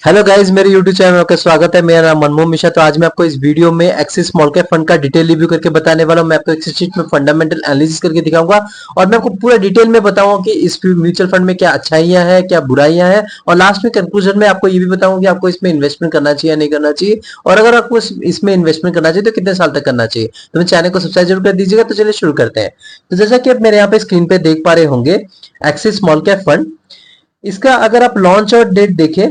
Hello guys, मेरे YouTube channel में आपका स्वागत है। मेरा नाम मनमोहन मिश्रा। तो आज मैं आपको इस वीडियो में एक्सिस स्मॉल कैप फंड का डिटेल रिव्यू करके बताने वाला हूं। मैं आपको एक्सिस शीट में फंडामेंटल एनालिसिस करके दिखाऊंगा और मैं आपको पूरा डिटेल में बताऊंगा कि इस म्यूचुअल फंड में क्या अच्छाइयां हैं, क्या बुराइयां हैं, और लास्ट में कंक्लूजन में आपको ये भी बताऊंगा कि आपको इसमें इन्वेस्टमेंट करना चाहिए या नहीं करना चाहिए, और अगर आपको इसमें इन्वेस्टमेंट करना चाहिए तो कितने साल तक करना चाहिए। तो मेरे चैनल को सब्सक्राइब जरूर कर दीजिएगा। तो चलिए शुरू करते हैं। तो जैसा कि आप मेरे यहाँ पे स्क्रीन पे देख पा रहे होंगे, एक्सिस स्मॉल कैप फंड, इसका अगर आप लॉन्च और डेट देखें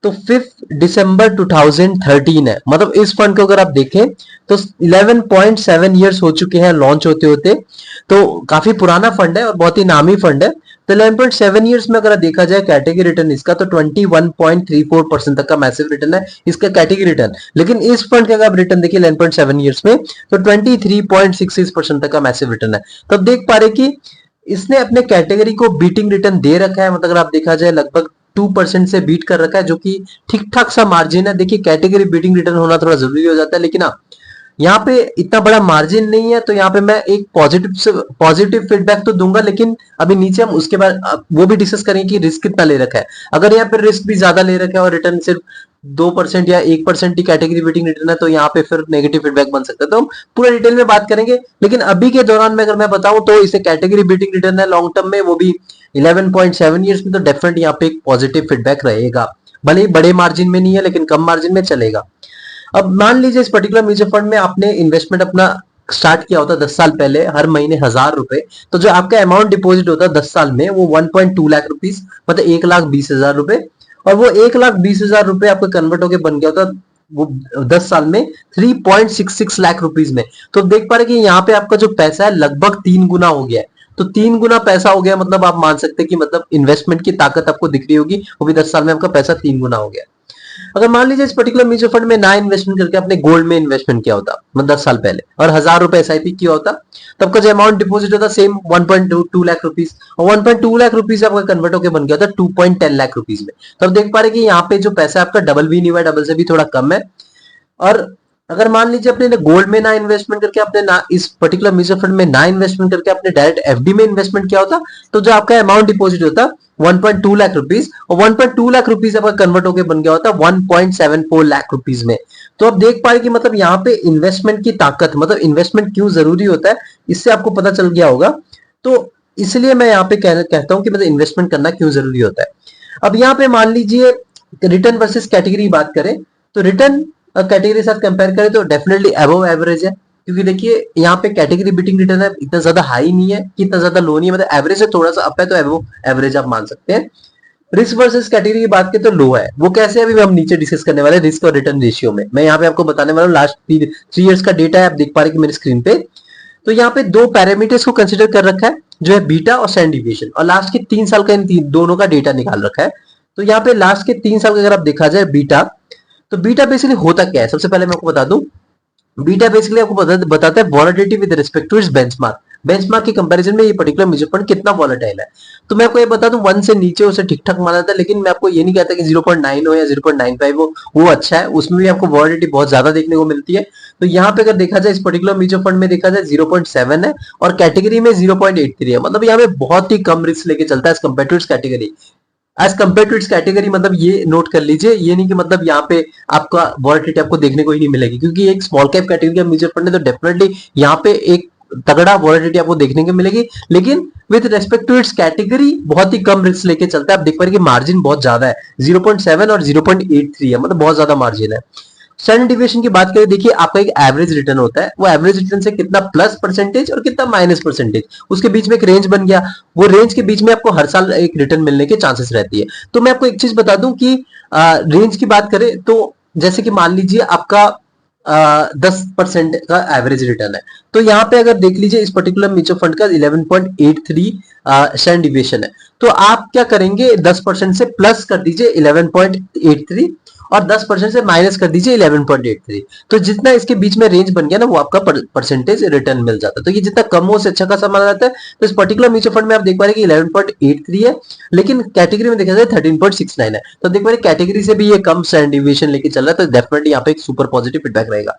तो 5 दिसंबर 2013 है। मतलब इस फंड को अगर आप देखें तो 11.7 ईयर्स हो चुके हैं लॉन्च होते होते। तो काफी पुराना फंड है और बहुत ही नामी फंड है। तो 11.7 ईयर्स में अगर देखा जाए कैटेगरी रिटर्न इसका, तो 21.34% तक का मैसिव रिटर्न है इसका कैटेगरी रिटर्न। लेकिन इस फंड का अगर आप रिटर्न देखिए 11.7 ईयर्स में, तो 23.66% तक का मैसिव रिटर्न है। तो आप देख पा रहे कि इसने अपने कैटेगरी को बीटिंग रिटर्न दे रखा है। मतलब अगर आप देखा जाए लगभग 2% से बीट कर रखा है, जो कि ठीक ठाक सा मार्जिन है। देखिए कैटेगरी बीटिंग रिटर्न होना थोड़ा जरूरी हो जाता है, लेकिन हाँ, यहाँ पे इतना बड़ा मार्जिन नहीं है। तो यहाँ पे मैं एक पॉजिटिव फीडबैक तो दूंगा, लेकिन अभी नीचे हम उसके बाद वो भी डिस्कस करेंगे कि रिस्क कितना ले रखा है। अगर यहाँ पे रिस्क भी ज्यादा ले रखा है और रिटर्न सिर्फ 2% या 1% ही कैटेगरी बीटिंग रिटर्न है, तो यहाँ पे फिर नेगेटिव फीडबैक बन सकता है। तो हम पूरा डिटेल में बात करेंगे, लेकिन अभी के दौरान में अगर मैं बताऊं तो इसे कैटेगरी बीटिंग रिटर्न है लॉन्ग टर्म में, वो भी 11.7 ईयर्स में। तो डेफिनेट यहाँ पे एक पॉजिटिव फीडबैक रहेगा। भले ही बड़े मार्जिन में नहीं है, लेकिन कम मार्जिन में चलेगा। अब मान लीजिए इस पर्टिकुलर म्यूचुअल फंड में आपने इन्वेस्टमेंट अपना स्टार्ट किया होता 10 साल पहले, हर महीने 1000 रुपए। तो जो आपका अमाउंट डिपॉजिट होता है 10 साल में, वो 1.2 लाख रुपीज, मतलब 1,20,000 रुपए। और वो 1,20,000 रुपए आपका कन्वर्ट होकर बन गया होता वो 10 साल में 3.66 लाख रुपीज में। तो देख पा रहे कि यहाँ पे आपका जो पैसा है लगभग 3 गुना हो गया है। तो 3 गुना पैसा हो गया, मतलब आप मान सकते हैं कि मतलब इन्वेस्टमेंट की ताकत आपको दिख रही होगी। वो भी 10 साल में आपका पैसा 3 गुना हो गया। अगर मान लीजिए इस पर्टिकुलर म्यूचुअल फंड में ना इन्वेस्टमेंट करके आपने गोल्ड में इन्वेस्टमेंट किया होता, मतलब 10 साल पहले, और 1000 रुपए एसआईपी किया होता, तब का जो अमाउंट डिपॉजिट होता सेम 1.2 लाख रुपीज, और 1.2 लाख रुपीज आपका कन्वर्ट होकर बन गया होता 2.10 लाख रुपीज में। तो अब देख पा रहे कि यहाँ पे जो पैसा आपका डबल भी नहीं हुआ, डबल से भी थोड़ा कम है। और अगर मान लीजिए अपने गोल्ड में ना इन्वेस्टमेंट करके, आपने ना इस पर्टिकुलर म्यूचुअल फंड में ना इन्वेस्टमेंट करके आपने डायरेक्ट एफडी में इन्वेस्टमेंट किया होता, तो जो आपका अमाउंट डिपॉजिट होता 1.2 लाख रुपीज, और 1.2 लाख रुपीज आपका कन्वर्ट होकर बन गया होता 1.74 लाख रुपीज में। तो आप देख पाए कि मतलब यहाँ पे इन्वेस्टमेंट की ताकत, मतलब इन्वेस्टमेंट क्यों जरूरी होता है, इससे आपको पता चल गया होगा। तो इसलिए मैं यहाँ पे कहता हूँ कि मतलब इन्वेस्टमेंट करना क्यों जरूरी होता है। अब यहाँ पे मान लीजिए रिटर्न वर्सेस कैटेगरी बात करें, तो रिटर्न कैटेगरी के साथ कंपेयर करें तो डेफिनेटली अबव एवरेज है। क्योंकि देखिए यहाँ पे कैटेगरी बीटिंग रिटर्न है, इतना ज्यादा हाई नहीं है कि इतना ज्यादा लो नहीं है, मतलब एवरेज से थोड़ा सा अप है, तो अबव एवरेज आप मान सकते हैं। रिस्क वर्सेस कैटेगरी की बात करें तो लो है। वो कैसे है, अभी हम नीचे डिस्कस करने वाले रिस्क और रिटर्न रेशियो में। मैं यहाँ पे आपको बताने वाला हूँ लास्ट 3 इयर्स का डेटा है, आप देख पा रहे कि मेरी स्क्रीन पे। तो यहाँ पे दो पैरामीटर्स को कंसिडर कर रखा है, जो है बीटा और स्टैंडर्ड डिविएशन, और लास्ट के 3 साल का इन दोनों का डेटा निकाल रखा है। तो यहाँ पे लास्ट के 3 साल का अगर आप देखा जाए बीटा, तो बीटा बेसिकली होता क्या है, सबसे पहले मैं आपको बता दूं। बीटा बेसिकली आपको बताता है volatility with respect to its benchmark. Benchmark के कंपैरिजन में ये पर्टिकुलर म्यूचुअल फंड कितना वॉलेटाइल है। तो मैं आपको ये बता दूं, 1 से नीचे उसे ठीक ठाक माना जाता है, लेकिन मैं आपको ये नहीं कहता कि 0.9 हो या 0.95 हो, वो अच्छा है। उसमें भी आपको वॉलेटिलिटी बहुत ज्यादा देखने को मिलती है। तो यहाँ पे अगर देखा जाए इस पर्टिकुलर म्यूचुअल फंड में देखा जाए 0.7 है, और कैटेगरी में 0.83 है। मतलब यहाँ पे बहुत ही कम रिस्क लेके चलता है as compare to its category. As compare to its category, मतलब ये नोट कर लीजिए, ये नहीं कि मतलब यहाँ पे आपका वॉलेटिलिटी आपको देखने को ही नहीं मिलेगी, क्योंकि एक स्मॉल कैप कैटेगरी का म्यूचुअल फंड है, तो डेफिनेटली यहाँ पे एक तगड़ा वॉलेटिलिटी आपको देखने को मिलेगी। लेकिन with respect to its category बहुत ही कम रिस्क लेके चलता है। आप देख पा रहे कि मार्जिन बहुत ज्यादा है, 0.7 और 0.83 है, मतलब बहुत ज्यादा मार्जिन है। स्टैंडर्ड डिविएशन की बात करें, देखिए आपका एक एवरेज रिटर्न होता है, वो एवरेज रिटर्न से कितना प्लस परसेंटेज और कितना माइनस परसेंटेज, उसके बीच में एक रेंज बन गया। वो रेंज के बीच में आपको हर साल एक रिटर्न मिलने के चांसेस रहती है। तो मैं आपको एक चीज बता दूं कि रेंज की बात करें तो जैसे कि मान लीजिए आपका 10% का एवरेज रिटर्न है, तो यहाँ पे अगर देख लीजिए इस पर्टिकुलर म्यूचुअल फंड का 11.83 स्टैंडर्ड डिविएशन है। तो आप क्या करेंगे, 10% से प्लस कर दीजिए 11.83, और 10% से माइनस कर दीजिए 11.83। तो जितना इसके बीच में रेंज बन गया ना, वो आपका परसेंटेज रिटर्न मिल जाता है। तो ये जितना कम हो उससे अच्छा खासा माना जाता है। तो इस पर्टिकुलर म्यूचुअल फंड में आप देख पा रहे कि 11.83 है, लेकिन कैटेगरी में देखा जाए 13.69 है। तो देख पा रहे कैटेगरी से भी ये कम स्टैंडर्ड डिविएशन लेके चल रहा है, तो डेफिनेटली यहाँ पे एक सुपर पॉजिटिव फीडबैक रहेगा।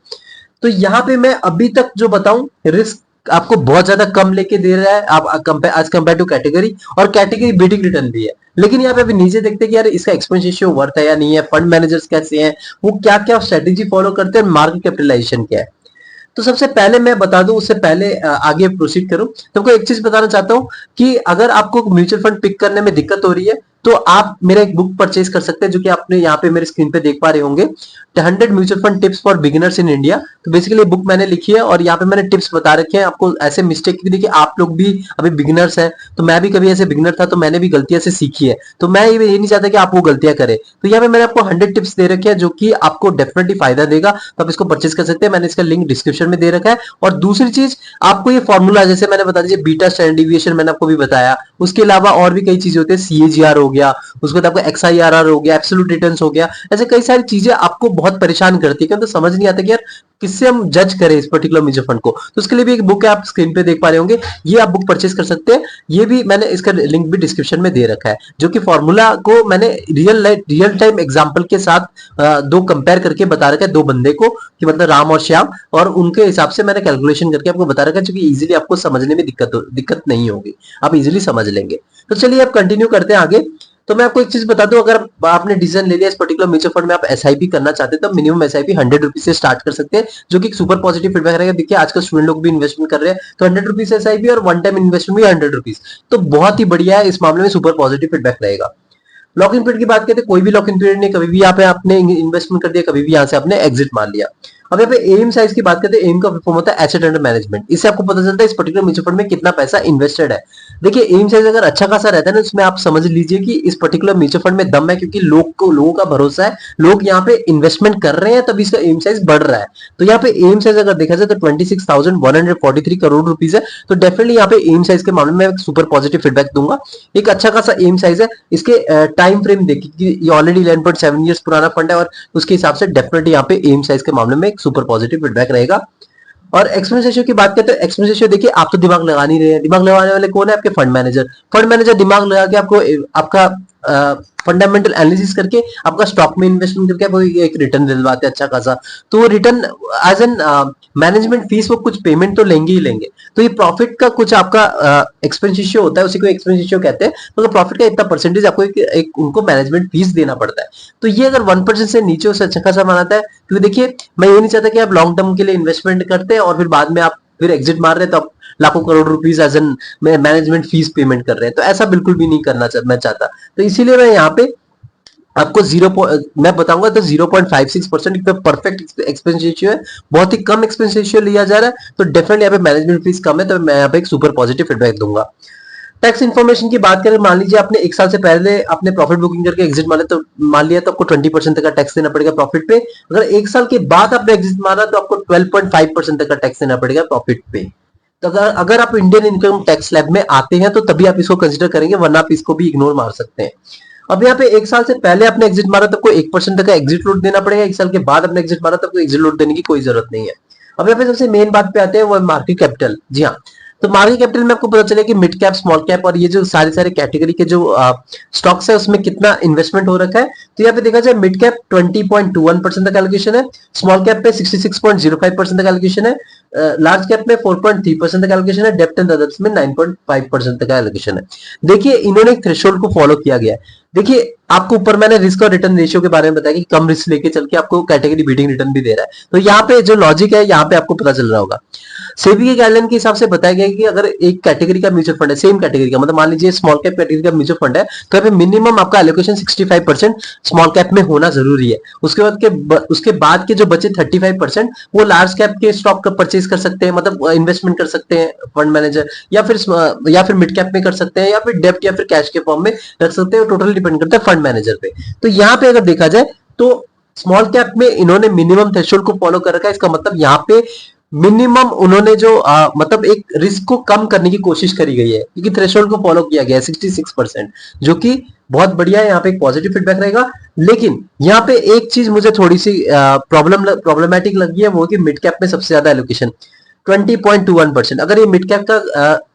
तो यहाँ पे मैं अभी तक जो बताऊं, रिस्क आपको बहुत ज्यादा कम लेके दे रहा है आप आज कंपेयर टू कैटेगरी, और कैटेगरी बीटिंग रिटर्न भी है। लेकिन यहाँ पे अभी नीचे देखते हैं कि यार इसका एक्सपेंस रेशियो वर्थ है या नहीं है, फंड मैनेजर्स कैसे हैं, वो क्या क्या स्ट्रेटेजी फॉलो करते हैं, मार्केट कैपिटलाइजेशन क्या है। तो सबसे पहले मैं बता दूं, उससे पहले आगे प्रोसीड करूं, तुमको एक चीज बताना चाहता हूं कि अगर आपको म्यूचुअल फंड पिक करने में दिक्कत हो रही है तो आप मेरा एक बुक परचेज कर सकते हैं, जो कि आपने यहाँ पे मेरे स्क्रीन पे देख पा रहे होंगे, 100 mutual fund tips for beginners in India. तो बेसिकली बुक मैंने लिखी है और यहाँ पे मैंने टिप्स बता रखे हैं आपको ऐसे मिस्टेक की। देखिए आप लोग भी अभी बिगिनर्स हैं, तो मैं भी कभी ऐसे बिगिनर था, तो मैंने भी गलतियां से सीखी है, तो मैं ये नहीं चाहता कि आप वो गलतियां करें। तो यहाँ पे मैंने आपको 100 टिप्स दे रखे हैं जो कि आपको डेफिनेटली फायदा देगा, तो आप इसको परचेज कर सकते हैं। मैंने इसका लिंक डिस्क्रिप्शन में दे रखा है। और दूसरी चीज, आपको ये फॉर्मूला जैसे मैंने बता दीजिए, बीटा स्टैंडर्ड डिविएशन मैंने आपको भी बताया, उसके अलावा और भी कई चीजें होती है, सीएजीआर हो गया, उसके बाद आपको एक्सआईआरआर हो गया, एब्सोल्यूट रिटर्न्स हो गया, ऐसे कई सारी चीजें आपको बहुत परेशान करती है, तो समझ नहीं आता कि यार किससे हम जज करें इस पर्टिकुलर म्यूचुअल फंड को। तो उसके लिए भी एक बुक है, आप स्क्रीन पे देख पा रहे होंगे, ये आप बुक परचेज कर सकते हैं। ये भी मैंने इसका लिंक भी डिस्क्रिप्शन में दे रखा है, जो कि फॉर्मूला को मैंने रियल टाइम एग्जांपल के साथ दो कंपेयर करके बता रखा है, दो बंदे को, कि मतलब राम और श्याम, और उनके हिसाब से मैंने कैलकुलेशन करके आपको बता रखा है, जो कि इजीली आपको समझने में दिक्कत नहीं होगी, आप इजीली समझ लेंगे। तो चलिए अब कंटिन्यू करते हैं आगे। तो मैं आपको एक चीज बता दूं, अगर आपने डिसीजन ले लिया इस पर्टिकुलर म्यूचुअल फंड में आप एसआईपी करना चाहते हैं, तो मिनिमम एसआईपी 100 रुपीज से स्टार्ट कर सकते हैं, जो कि सुपर पॉजिटिव फीडबैक रहेगा। देखिए आजकल स्टूडेंट लोग भी इन्वेस्टमेंट कर रहे हैं, तो 100 रुपीज एसआईपी और वन टाइम इन्वेस्टमेंट भी 100 रुपीज, तो बहुत ही बढ़िया है, इस मामले में सुपर पॉजिटिव फीडबैक रहेगा। लॉक इन पीरियड की बात करते हैं, कोई भी लॉक इन पीरियड नहीं, कभी भी यहाँ पे आपने इन्वेस्टमेंट कर दिया, कभी भी यहाँ से आपने एग्जिट मार लिया। अब यहाँ पे एम साइज की बात करते हैं, एम का फॉर्म होता है एसेट अंडर मैनेजमेंट। इससे आपको पता चलता है इस पर्टिकुलर म्यूचुअल फंड में कितना पैसा इन्वेस्टेड है। देखिए एम साइज अगर अच्छा खासा रहता है ना, उसमें आप समझ लीजिए कि इस पर्टिकुलर म्यूचुअल फंड में दम है, क्योंकि लोगों का भरोसा है, लोग यहाँ पे इन्वेस्टमेंट कर रहे हैं, तभी इसका एम साइज बढ़ रहा है। तो यहाँ पे एम साइज अगर देखा जाए तो 26,143 करोड़ रुपीज है, तो डेफिनेटली यहाँ पे एम साइज के मामले में सुपर पॉजिटिव फीडबैक दूंगा। एक अच्छा खासा एम साइज है। इसके टाइम फ्रेम देखिए कि ये ऑलरेडी 11.7 ईयर्स पुराना फंड है, और उसके हिसाब से डेफिनेटली यहाँ पे एम साइज के मामले में एक सुपर पॉजिटिव फीडबैक रहेगा। और एक्सपेंस रेशियो की बात करते हैं, एक्सपेंस रेशियो देखिए आप तो दिमाग लगा नहीं रहे हैं, दिमाग लगाने वाले कौन है, आपके फंड मैनेजर। फंड मैनेजर दिमाग लगा के आपको आपका फंडामेंटल एनालिसिस करके आपका स्टॉक में इन्वेस्टमेंट करके आपको एक रिटर्न दिलवाते हैं अच्छा खासा। तो वो return as an management fees वो कुछ पेमेंट तो लेंगे ही लेंगे। तो ये प्रॉफिट का कुछ आपका एक्सपेंस रेशियो होता है, उसी को एक्सपेंस रेशियो कहते हैं। तो प्रॉफिट का इतना परसेंटेज आपको एक उनको मैनेजमेंट फीस देना पड़ता है। तो ये अगर 1% से नीचे उससे अच्छा खासा बनाता है, क्योंकि देखिए मैं ये नहीं चाहता कि आप लॉन्ग टर्म के लिए इन्वेस्टमेंट करते हैं और फिर बाद में आप फिर एग्जिट मार रहे हैं, तो आप लाखों crore rupees as an management fees payment कर रहे हैं, तो ऐसा बिल्कुल भी नहीं करना मैं चाहता। तो इसीलिए मैं यहाँ पे आपको मैं बताऊंगा तो 0.56% परफेक्ट एक्सपेंस रेशियो है, बहुत ही कम एक्सपेंस रेशियो लिया जा रहा है। तो डेफिनेटली यहाँ पे मैनेजमेंट फीस कम है, तो मैं यहाँ पे एक सुपर पॉजिटिव फीडबैक दूंगा। टैक्स इन्फॉर्मेशन की बात करें, मान लीजिए आपने एक साल से पहले आपने प्रॉफिट बुकिंग करके एग्जिट मारा, तो मान लिया तो आपको 20% तक का टैक्स देना पड़ेगा प्रॉफिट पे। अगर एक साल के बाद आपने एग्जिट मारा तो आपको 12.5% तक का टैक्स देना पड़ेगा प्रॉफिट पे। तो अगर आप इंडियन इनकम टैक्स स्लैब में आते हैं तो तभी आप इसको कंसिडर करेंगे, वरना आप इसको भी इग्नोर मार सकते हैं। अब यहाँ पे एक साल से पहले आपने एग्जिट मारा तो आपको 1% तक का एग्जिट लोड देना पड़ेगा, एक साल के बाद आपने एग्जिट मारा तो आपको एग्जिट लोड देने की कोई जरूरत नहीं है। अब यहाँ पे सबसे मेन बात पे आते हैं, वो मार्केट कैपिटल। जी हाँ, तो मार्केट कैपिटल में आपको पता चले कि मिड कैप, स्मॉल कैप और ये जो सारे कैटेगरी के जो स्टॉक्स है उसमें कितना इन्वेस्टमेंट हो रखा है। तो यहाँ पे देखा जाए मिड कैप 20.21% तक एलोकेशन है, स्मॉल कैप पे 66.05% तक एलोकेशन है, लार्ज कैप में 4.3% तक एलोकेशन है, डेब्ट एंड अदर्स में 9.5% तक एलोकेशन है। देखिए इन्होंने एक थ्रेशोल्ड को फॉलो किया गया है। देखिए आपको ऊपर मैंने रिस्क और रिटर्न रेशियो के बारे में बताया कि कम रिस्क लेके चल के आपको कैटेगरी बीटिंग रिटर्न भी दे रहा है। तो यहाँ पे जो लॉजिक है यहाँ पे आपको पता चल रहा होगा। सेबी के गाइडलाइन के हिसाब से बताया गया है कि अगर एक कैटेगरी का म्यूचुअल फंड है, सेम कैटेगरी का, मतलब मान लीजिए स्मॉल कैप कैटेगरी का म्यूचुअल फंड है, तो यहाँ पे मिनिमम आपका एलोकेशन 65% स्मॉल कैप में होना जरूरी है। उसके बाद के जो बचे 35% वो लार्ज कैप के स्टॉक का परचेज कर सकते हैं, मतलब इन्वेस्टमेंट कर सकते हैं फंड मैनेजर, या फिर मिड कैप में कर सकते हैं, या फिर डेब्ट या फिर कैश के फॉर्म में रख सकते हैं। टोटली डिपेंड करता है फंड मैनेजर पे। तो यहाँ पे अगर देखा जाए तो स्मॉल कैप में इन्होंने मिनिमम थ्रेशोल्ड को फॉलो कर रखा है। इसका मतलब यहाँ पे मिनिमम उन्होंने जो मतलब एक रिस्क को कम करने की कोशिश करी गई है, क्योंकि थ्रेशोल्ड को फॉलो किया गया है 66%, जो कि बहुत बढ़िया है। यहाँ पे एक पॉजिटिव फीडबैक रहेगा। लेकिन यहाँ पे एक चीज मुझे थोड़ी सी प्रॉब्लमेटिक लगी है, वो कि मिड कैप में सबसे ज्यादा एलोकेशन। 20.21%। अगर ये मिड कैप का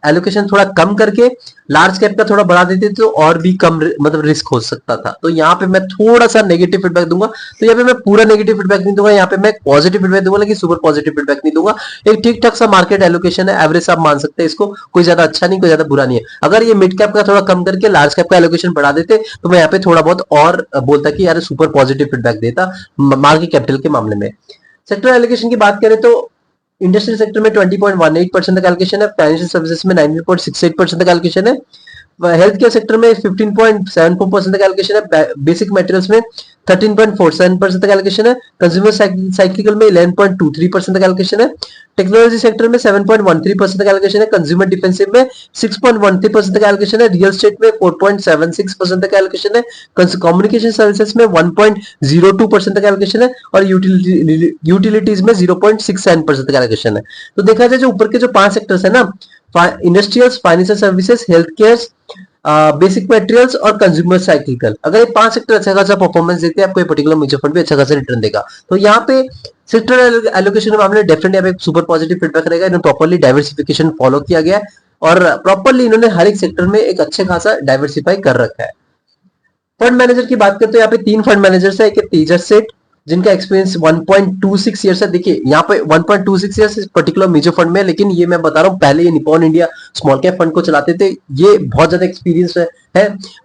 एलोकेशन थोड़ा कम करके लार्ज कैप का थोड़ा बढ़ा देते तो और भी कम मतलब रिस्क हो सकता था। तो यहाँ पे मैं थोड़ा सा नेगेटिव फीडबैक दूंगा। तो यहाँ पे मैं पूरा नेगेटिव फीडबैक नहीं दूंगा, यहाँ पे मैं पॉजिटिव फीडबैक दूंगा, लेकिन सुपर पॉजिटिव फीडबैक नहीं दूंगा। एक ठीक ठाक सा मार्केट एलोकेशन है, एवरेज आप मान सकते हैं इसको, कोई ज्यादा अच्छा नहीं, कोई ज्यादा बुरा नहीं है। अगर ये मिड कैप का थोड़ा कम करके लार्ज कैप का एलोकेशन बढ़ा देते तो मैं यहाँ पे थोड़ा बहुत और बोलता कि यार सुपर पॉजिटिव फीडबैक देता मार्केट कैपिटल के मामले में। सेक्टर एलोकेशन की बात करें तो इंडस्ट्रियल सेक्टर में 20.18% तक एलोकेशन है, फाइनेंशियल सर्विसेज में 19.68% तक एलोकेशन है, हेल्थ केयर सेक्टर में 15.74% तक एलोकेशन है, बेसिक मटेरियल्स में 13.47% तक एलोकेशन है, कंज्यूमर साइक्लिकल में 11.23% तक एलोकेशन है, टेक्नोलॉजी सेक्टर में 7.13% तक एलोकेशन है, कंज्यूमर डिफेंसिव में 6.13% तक एलोकेशन है, रियल एस्टेट में 4.76% तक एलोकेशन है, कम्युनिकेशन सर्विसेज में 1.02% तक एलोकेशन है और यूटिलिटीज में 0.67% तक एलोकेशन है। तो देखा जाए जो ऊपर के जो 5 सेक्टर्स है ना, industrials, financial services, health care, basic materials और कंज्यूमर साइक्लिकल, अगर ये 5 सेक्टर अच्छा खासा परफॉर्मेंस देते हैं आपको ये पर्टिकुलर म्यूचुअल फंड भी अच्छा खासा रिटर्न देगा। तो यहाँ पे सेक्टर एलोकेशन के मामले में डेफिनेटली यहाँ पे सुपर पॉजिटिव फीडबैक रहेगा। इन्होंने प्रॉपर्ली डाइवर्सिफिकेशन फॉलो किया गया है और प्रॉपर्ली इन्होंने हर एक सेक्टर में एक अच्छे खासा डाइवर्सिफाई कर रखा है। फंड मैनेजर की बात करते हैं, यहाँ पे 3 फंड मैनेजर्स है, एक तेजस सेठ जिनका एक्सपीरियंस 1.26 ईयर्स है। देखिए यहाँ पे 1.26 ईयर्स इस पर्टिकुलर म्यूचुअल फंड में, लेकिन ये मैं बता रहा हूँ पहले ये Nippon India small cap fund को चलाते थे, ये बहुत ज्यादा एक्सपीरियंस है।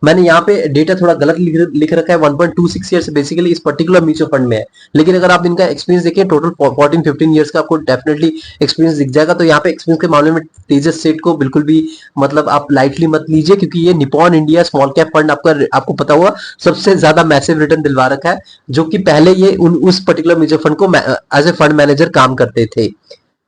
मैंने यहाँ पे डेटा थोड़ा गलत लिख रखा है, 1.26 ईयर्स बेसिकली इस पर्टिकुलर म्यूचुअल फंड में है, लेकिन अगर आप इनका एक्सपीरियंस देखें टोटल 14-15 ईयर्स का आपको डेफिनेटली एक्सपीरियंस दिख जाएगा। तो यहाँ पे एक्सपीरियंस के मामले में तेजस सेठ को बिल्कुल भी मतलब आप लाइटली मत लीजिए, क्योंकि ये Nippon India small cap fund आपको पता हुआ सबसे ज्यादा मैसिव रिटर्न दिलवा रखा है, जो कि पहले ये उस पर्टिकुलर म्यूचुअल फंड को एज ए फंड मैनेजर काम करते थे।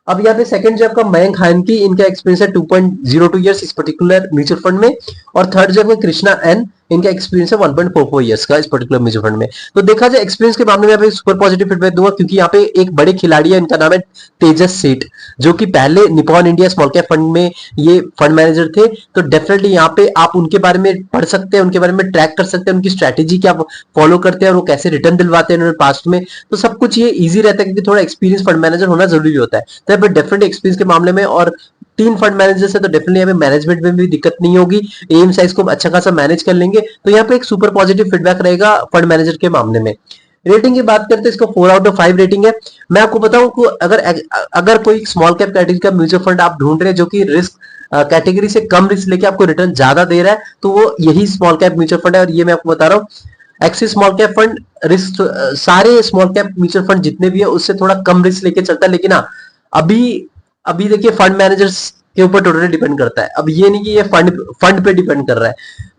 अब यहाँ पे सेकंड जो आपका मयंक हायनकी, इनका एक्सपीरियंस है 2.02 इयर्स इस पर्टिकुलर म्यूचुअल फंड में, और थर्ड जो आपका कृष्णा एन, इनका एक्सपीरियंस है 1.44 इयर्स का इस पर्टिकुलर म्यूचुअल फंड में। तो देखा जाए एक्सपीरियंस के मामले में यहाँ पे सुपर पॉजिटिव फीडबैक दूंगा, क्योंकि यहाँ पे एक बड़े खिलाड़ी है, इनका नाम है तेजस सेठ, जो कि पहले Nippon India small cap fund में ये फंड मैनेजर थे। तो डेफिनेटली यहाँ पे आप उनके बारे में पढ़ सकते हैं, उनके बारे में ट्रैक कर सकते हैं, उनकी स्ट्रैटेजी क्या फॉलो करते हैं और वो कैसे रिटर्न दिलवाते हैं उन्होंने पास्ट में। तो सब कुछ ये ईजी रहता है, क्योंकि थोड़ा एक्सपीरियंस फंड मैनेजर होना जरूरी होता है। तो यहाँ पे डेफिनेटली एक्सपीरियंस के मामले में, और 3 फंड मैनेजर्स है तो डेफिनेटली यहाँ पे मैनेजमेंट में भी दिक्कत नहीं होगी, एम साइज को अच्छा खासा मैनेज कर लेंगे। तो यहाँ पे एक सुपर पॉजिटिव फीडबैक रहेगा फंड मैनेजर के मामले में। रेटिंग की बात करते हैं, इसको 4/5 रेटिंग है। मैं आपको बताऊं कि अगर कोई स्मॉल कैप कैटेगरी का म्यूचुअल फंड आप ढूंढ रहे हैं जो कि रिस्क कैटेगरी से कम रिस्क लेके आपको रिटर्न ज्यादा दे रहा है, तो वो यही स्मॉल कैप म्यूचुअल फंड है। और ये मैं आपको बता रहा हूँ, axis small cap fund risk सारे स्मॉल कैप म्यूचुअल फंड जितने भी है उससे थोड़ा कम रिस्क लेके चलता है, लेकिन हाँ अभी देखिए फंड मैनेजर्स के ऊपर टोटली डिपेंड करता है। अब ये नहीं कि ये फंड पे डिपेंड कर रहा है,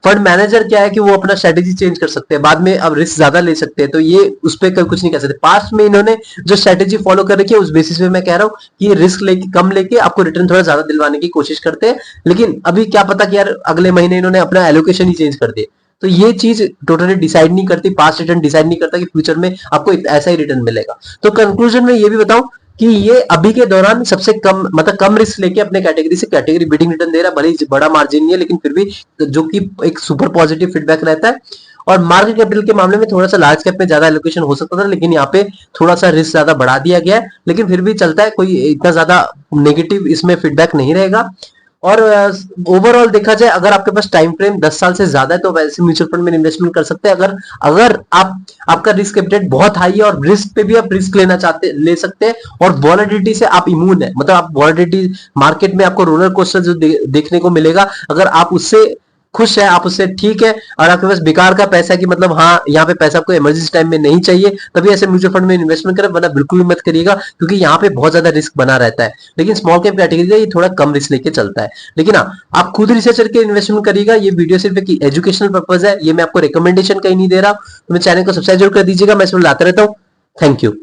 फंड मैनेजर क्या है कि वो अपना स्ट्रेटेजी चेंज कर सकते हैं, बाद में अब रिस्क ज्यादा ले सकते हैं, तो ये उस पर कुछ नहीं कर सकते। पास्ट में इन्होंने जो स्ट्रेटेजी फॉलो कर रखी है उस बेसिस पे मैं कह रहा हूँ कि रिस्क लेके कम लेके आपको रिटर्न थोड़ा ज्यादा दिलवाने की कोशिश करते हैं, लेकिन अभी क्या पता कि यार अगले महीने इन्होंने अपना एलोकेशन ही चेंज कर दिया। तो ये चीज टोटली डिसाइड नहीं करती, पास्ट रिटर्न डिसाइड नहीं करता कि फ्यूचर में आपको ऐसा ही रिटर्न मिलेगा। तो कंक्लूजन में ये भी बताऊं कि ये अभी के दौरान सबसे कम मतलब कम रिस्क लेके अपने कैटेगरी से कैटेगरी बीटिंग रिटर्न दे रहा है, भले ही बड़ा मार्जिन नहीं है, लेकिन फिर भी जो कि एक सुपर पॉजिटिव फीडबैक रहता है। और मार्केट कैपिटल के मामले में थोड़ा सा लार्ज कैप में ज्यादा एलोकेशन हो सकता था, लेकिन यहाँ पे थोड़ा सा रिस्क ज्यादा बढ़ा दिया गया है, लेकिन फिर भी चलता है, कोई इतना ज्यादा नेगेटिव इसमें फीडबैक नहीं रहेगा। और ओवरऑल देखा जाए अगर आपके पास टाइम फ्रेम 10 साल से ज्यादा है तो वैसे म्यूचुअल फंड में इन्वेस्टमेंट कर सकते हैं। अगर आपका रिस्क एपेटाइट बहुत हाई है और रिस्क पे भी आप रिस्क ले सकते हैं, और वॉलेटिलिटी से आप इम्यून है, मतलब आप वॉलेटिलिटी मार्केट में आपको रोलर कोस्टर जो देखने को मिलेगा, अगर आप उससे खुश है, आप उससे ठीक है, और आपके पास बेकार का पैसा है कि मतलब हाँ यहाँ पे पैसा आपको इमरजेंसी टाइम में नहीं चाहिए, तभी ऐसे म्यूचुअल फंड में इन्वेस्टमेंट करें, वरना बिल्कुल भी मत करिएगा, क्योंकि यहाँ पे बहुत ज्यादा रिस्क बना रहता है। लेकिन स्मॉल कैप कैटेगरी का ये थोड़ा कम रिस्क लेके चलता है, लेकिन हाँ आप खुद रिसर्च करके इन्वेस्टमेंट करिएगा। ये वीडियो सिर्फ एक एजुकेशनल पर्पज है, ये मैं आपको रिकमेंडेशन कहीं नहीं दे रहा। तो मेरे चैनल को सब्सक्राइब जरूर कर दीजिएगा, मैं इसमें लाता रहता हूँ। Thank you.